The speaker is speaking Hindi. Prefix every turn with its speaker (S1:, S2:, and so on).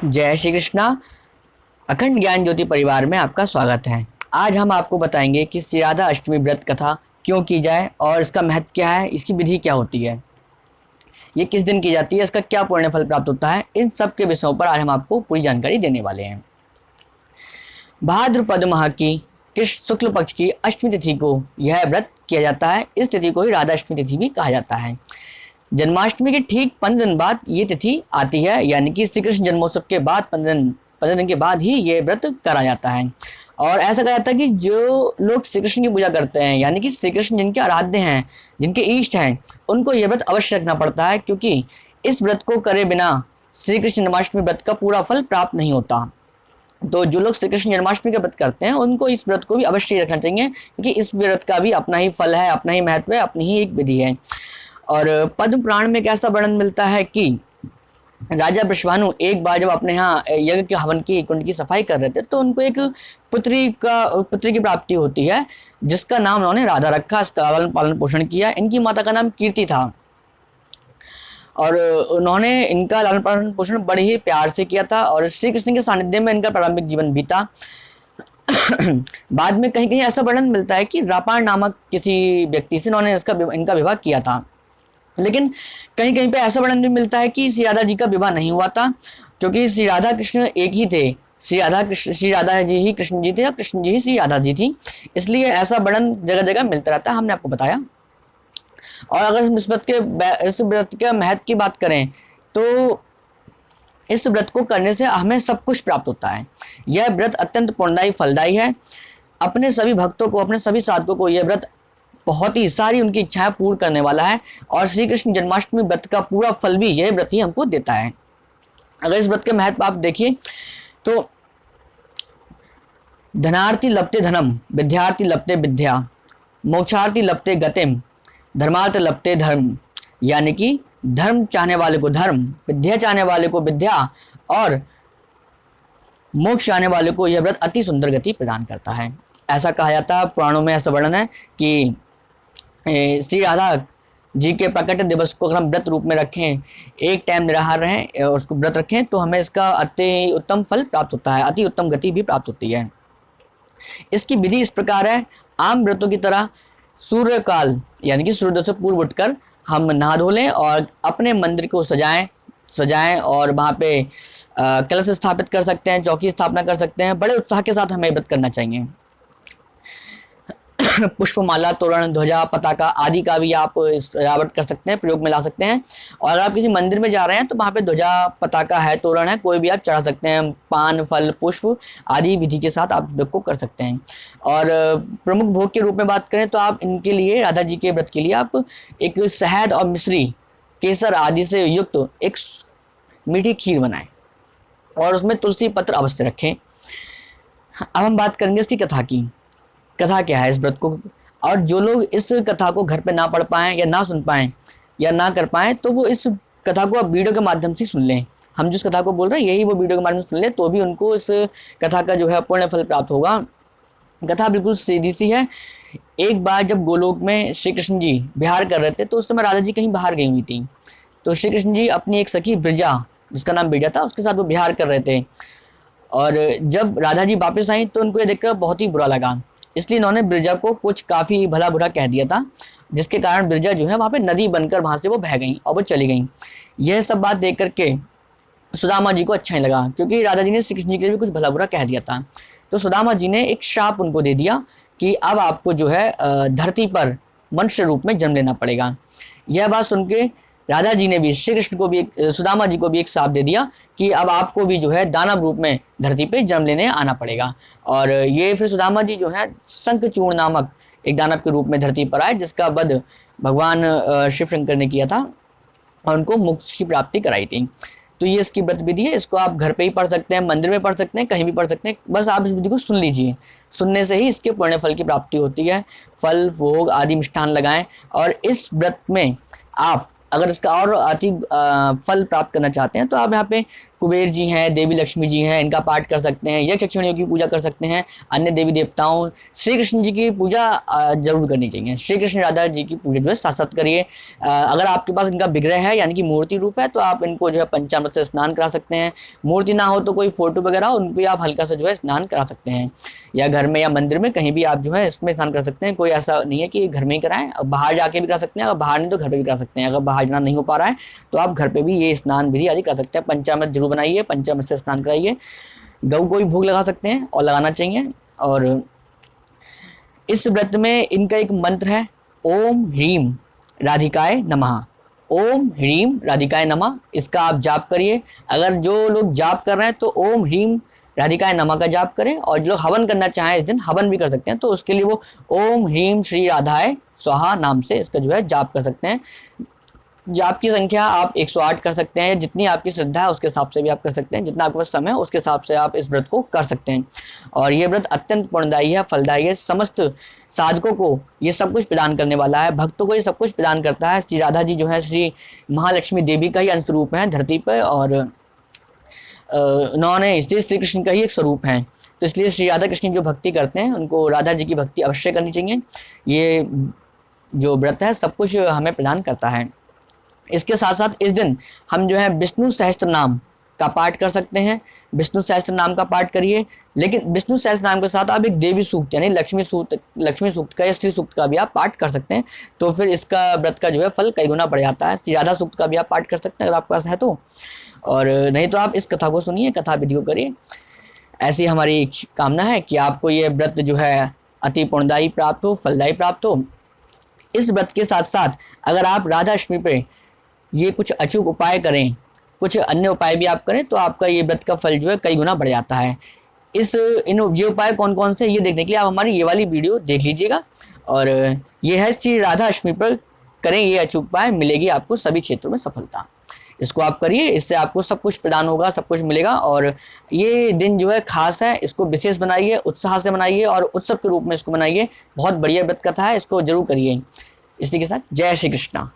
S1: जय श्री कृष्णा। अखंड ज्ञान ज्योति परिवार में आपका स्वागत है। आज हम आपको बताएंगे कि श्री राधा अष्टमी व्रत कथा क्यों की जाए और इसका महत्व क्या है, इसकी विधि क्या होती है, ये किस दिन की जाती है, इसका क्या पुण्य फल प्राप्त होता है। इन सब के विषयों पर आज हम आपको पूरी जानकारी देने वाले हैं। भाद्रपद माह की कृष्ण शुक्ल पक्ष की अष्टमी तिथि को यह व्रत किया जाता है। इस तिथि को ही राधा अष्टमी तिथि भी कहा जाता है। जन्माष्टमी के ठीक 15 दिन बाद ये तिथि आती है, यानी कि श्री कृष्ण जन्मोत्सव के बाद 15 दिन के बाद ही ये व्रत करा जाता है। और ऐसा कहा जाता है कि जो लोग श्री कृष्ण की पूजा करते हैं, यानी कि श्री कृष्ण जिनके आराध्य हैं, जिनके इष्ट हैं, उनको ये व्रत अवश्य रखना पड़ता है, क्योंकि इस व्रत को करे बिना श्री कृष्ण जन्माष्टमी व्रत का पूरा फल प्राप्त नहीं होता। तो जो लोग श्री कृष्ण जन्माष्टमी का व्रत करते हैं उनको इस व्रत को भी अवश्य रखना चाहिए, क्योंकि इस व्रत का भी अपना ही फल है, अपना ही महत्व है, अपनी ही एक विधि है। और पद्म पुराण में एक ऐसा वर्णन मिलता है कि राजा वृषभानु एक बार जब अपने यहाँ यज्ञ के हवन की कुंड की सफाई कर रहे थे, तो उनको एक पुत्री की प्राप्ति होती है, जिसका नाम उन्होंने राधा रखा। इसका पालन पोषण किया। इनकी माता का नाम कीर्ति था और उन्होंने इनका लालन पालन पोषण बड़े ही प्यार से किया था और श्री कृष्ण के सानिध्य में इनका प्रारंभिक जीवन बीता। बाद में कहीं कहीं ऐसा वर्णन मिलता है कि रापाण नामक किसी व्यक्ति से इन्होंने इनका विवाह किया था, लेकिन कहीं कहीं पे ऐसा वर्णन भी मिलता है कि श्री राधा जी का विवाह नहीं हुआ था, क्योंकि श्री राधा कृष्ण एक ही थे। श्री राधा जी ही कृष्ण जी थे और कृष्ण जी ही श्री राधा जी थी, इसलिए ऐसा वर्णन जगह जगह मिलता रहता है। हमने आपको बताया। और अगर हम इस व्रत के महत्व की बात करें तो इस व्रत को करने से हमें सब कुछ प्राप्त होता है। यह व्रत अत्यंत पुण्यदायी फलदायी है। अपने सभी भक्तों को, अपने सभी साधकों को यह व्रत बहुत ही सारी उनकी इच्छाएं पूर्ण करने वाला है और श्री कृष्ण जन्माष्टमी व्रत का पूरा फल भी यह व्रत ही हमको देता है। अगर इस व्रत के महत्व आप देखिए तो धनार्थी लपते धनम, विद्यार्थी लपते विद्या, मोक्षार्थी लपते गतिम, धर्मार्थ लपते धर्म, यानी कि धर्म चाहने वाले को धर्म, विद्या चाहने वाले को विद्या और मोक्ष चाहने वाले को यह व्रत अति सुंदर गति प्रदान करता है। ऐसा कहा जाता है, पुराणों में ऐसा वर्णन है कि श्री राधा जी के प्रकट दिवस को अगर हम व्रत रूप में रखें, एक टाइम निराहार रहें और उसको व्रत रखें, तो हमें इसका अति उत्तम फल प्राप्त होता है, अति उत्तम गति भी प्राप्त होती है। इसकी विधि इस प्रकार है। आम व्रतों की तरह सूर्य काल यानी कि सूर्योदय से पूर्व उठकर हम नहा धो लें और अपने मंदिर को सजाएं और वहाँ पे कलश स्थापित कर सकते हैं, चौकी स्थापना कर सकते हैं। बड़े उत्साह के साथ हमें व्रत करना चाहिए। पुष्पमाला, तोरण, ध्वजा, पताका आदि का भी आप सजावट कर सकते हैं, प्रयोग में ला सकते हैं। और अगर आप किसी मंदिर में जा रहे हैं तो वहाँ पे ध्वजा, पताका है, तोरण है, कोई भी आप चढ़ा सकते हैं। पान, फल, पुष्प आदि विधि के साथ आप व्रत को कर सकते हैं। और प्रमुख भोग के रूप में बात करें तो आप इनके लिए, राधा जी के व्रत के लिए आप एक शहद और मिश्री, केसर आदि से युक्त एक मीठी खीर बनाएं और उसमें तुलसी पत्र अवश्य रखें। अब हम बात करेंगे इसकी कथा की। कथा क्या है इस व्रत को, और जो लोग इस कथा को घर पे ना पढ़ पाएं या ना सुन पाएं या ना कर पाएं, तो वो इस कथा को अब वीडियो के माध्यम से सुन लें। हम जिस कथा को बोल रहे हैं यही वो वीडियो के माध्यम से सुन लें, तो भी उनको इस कथा का जो है पुण्य फल प्राप्त होगा। कथा बिल्कुल सीधी सी है। एक बार जब गोलोक में श्री कृष्ण जी विहार कर रहे थे, तो उस समय राधा जी कहीं बाहर गई हुई थी। तो श्री कृष्ण जी अपनी एक सखी ब्रजा, जिसका नाम ब्रजा था, उसके साथ वो विहार कर रहे थे। और जब राधा जी वापस आई तो उनको ये देखकर बहुत ही बुरा लगा, इसलिए इन्होंने ब्रजा को कुछ काफ़ी भला बुरा कह दिया था, जिसके कारण ब्रजा जो है वहाँ पे नदी बनकर वहाँ से वो बह गई और वो चली गई। यह सब बात देख करके सुदामा जी को अच्छा नहीं लगा, क्योंकि राधा जी ने श्री कृष्ण जी के लिए भी कुछ भला बुरा कह दिया था। तो सुदामा जी ने एक श्राप उनको दे दिया कि अब आपको जो है धरती पर मनुष्य रूप में जन्म लेना पड़ेगा। यह बात सुन के राधा जी ने भी श्री कृष्ण को भी, सुदामा जी को भी एक श्राप दे दिया कि अब आपको भी जो है दानव रूप में धरती पे जन्म लेने आना पड़ेगा। और ये फिर सुदामा जी जो है शंखचूर्ण नामक एक दानव के रूप में धरती पर आए, जिसका वध भगवान शिव शंकर ने किया था और उनको मोक्ष की प्राप्ति कराई थी। तो ये इसकी व्रत विधि है। इसको आप घर पे ही पढ़ सकते हैं, मंदिर में पढ़ सकते हैं, कहीं भी पढ़ सकते हैं। बस आप इस विधि को सुन लीजिए, सुनने से ही इसके पुण्य फल की प्राप्ति होती है। फल, भोग आदि मिष्ठान लगाएं और इस व्रत में आप अगर इसका और अति फल प्राप्त करना चाहते हैं तो आप यहाँ पे कुबेर जी हैं, देवी लक्ष्मी जी हैं, इनका पाठ कर सकते हैं, यक्ष यक्षिणियों की पूजा कर सकते हैं, अन्य देवी देवताओं, श्री कृष्ण जी की पूजा जरूर करनी चाहिए। श्री कृष्ण राधा जी की पूजा जो है साथ साथ करिए। अगर आपके पास इनका विग्रह है यानी कि मूर्ति रूप है तो आप इनको जो है पंचामृत से स्नान करा सकते हैं। मूर्ति ना हो तो कोई फोटो वगैरह हो, उन पर आप हल्का सा जो है स्नान करा सकते हैं, या घर में या मंदिर में कहीं भी आप जो है इसमें स्नान कर सकते हैं। कोई ऐसा नहीं है कि घर में ही कराएं, बाहर जाके भी करा सकते हैं, अगर बाहर नहीं तो घर पे भी करा सकते हैं। अगर बाहर जाना नहीं हो पा रहा है तो आप घर पे भी ये स्नान विधि आदि कर सकते हैं। पंचामृत जरूर बनाइए, पंचामृत से स्नान कराइए, गऊ को भी भोग लगा सकते हैं और लगाना चाहिए। और इस व्रत में इनका एक मंत्र है, ओम ह्रीम राधिकाय नमः। ओम ह्रीम राधिकाय नमः, इसका आप जाप करिए। अगर जो लोग जाप कर रहे हैं तो ओम ह्रीम राधिकाय नमः का जाप करें, और जो लोग हवन करना चाहें इस दिन हवन भी कर सकते हैं, तो उसके लिए वो ओम ह्रीम श्री राधाय स्वाहा नाम से इसका जो है जाप कर सकते हैं। जाप की संख्या आप 108 कर सकते हैं, जितनी आपकी श्रद्धा है उसके हिसाब से भी आप कर सकते हैं, जितना आपके पास समय है उसके हिसाब से आप इस व्रत को कर सकते हैं। और ये व्रत अत्यंत पुण्यदायी है, फलदायी है, समस्त साधकों को ये सब कुछ प्रदान करने वाला है, भक्तों को ये सब कुछ प्रदान करता है। श्री राधा जी जो है श्री महालक्ष्मी देवी का ही अंश रूप है धरती पर, और उन्होंने इसलिए श्री कृष्ण का ही एक स्वरूप है। तो इसलिए श्री राधा कृष्ण जो भक्ति करते हैं उनको राधा जी की भक्ति अवश्य करनी चाहिए। ये जो व्रत है सब कुछ हमें प्रदान करता है। इसके साथ साथ इस दिन हम जो है विष्णु सहस्त्र नाम का पाठ कर सकते हैं। विष्णु सहस्त्र नाम का पाठ करिए, लेकिन विष्णु सहस्त्र नाम के साथ आप एक देवी सूक्त यानी लक्ष्मी सूक्त का या श्री सूक्त का भी आप पाठ कर सकते हैं, तो फिर इसका व्रत का जो है फल कई गुना बढ़ जाता है। श्री राधा सूक्त का भी आप पाठ कर सकते हैं अगर आपके पास है तो, और नहीं तो आप इस कथा को सुनिए, कथा विधि को करिए। ऐसी हमारी कामना है कि आपको ये व्रत जो है अति पुण्यदायी प्राप्त हो, फलदायी प्राप्त हो। इस व्रत के साथ साथ अगर आप राधा अष्टमी पे ये कुछ अचूक उपाय करें, कुछ अन्य उपाय भी आप करें, तो आपका ये व्रत का फल जो है कई गुना बढ़ जाता है। ये उपाय कौन कौन से ये देखने के लिए आप हमारी ये वाली वीडियो देख लीजिएगा। और ये है श्री राधा अष्टमी पर करें ये अचूक उपाय, मिलेगी आपको सभी क्षेत्रों में सफलता। इसको आप करिए, इससे आपको सब कुछ प्रदान होगा, सब कुछ मिलेगा। और ये दिन जो है खास है, इसको विशेष बनाइए, उत्साह से मनाइए और उत्सव के रूप में इसको मनाइए। बहुत बढ़िया व्रत कथा है, इसको जरूर करिए। इसी के साथ जय श्री कृष्णा।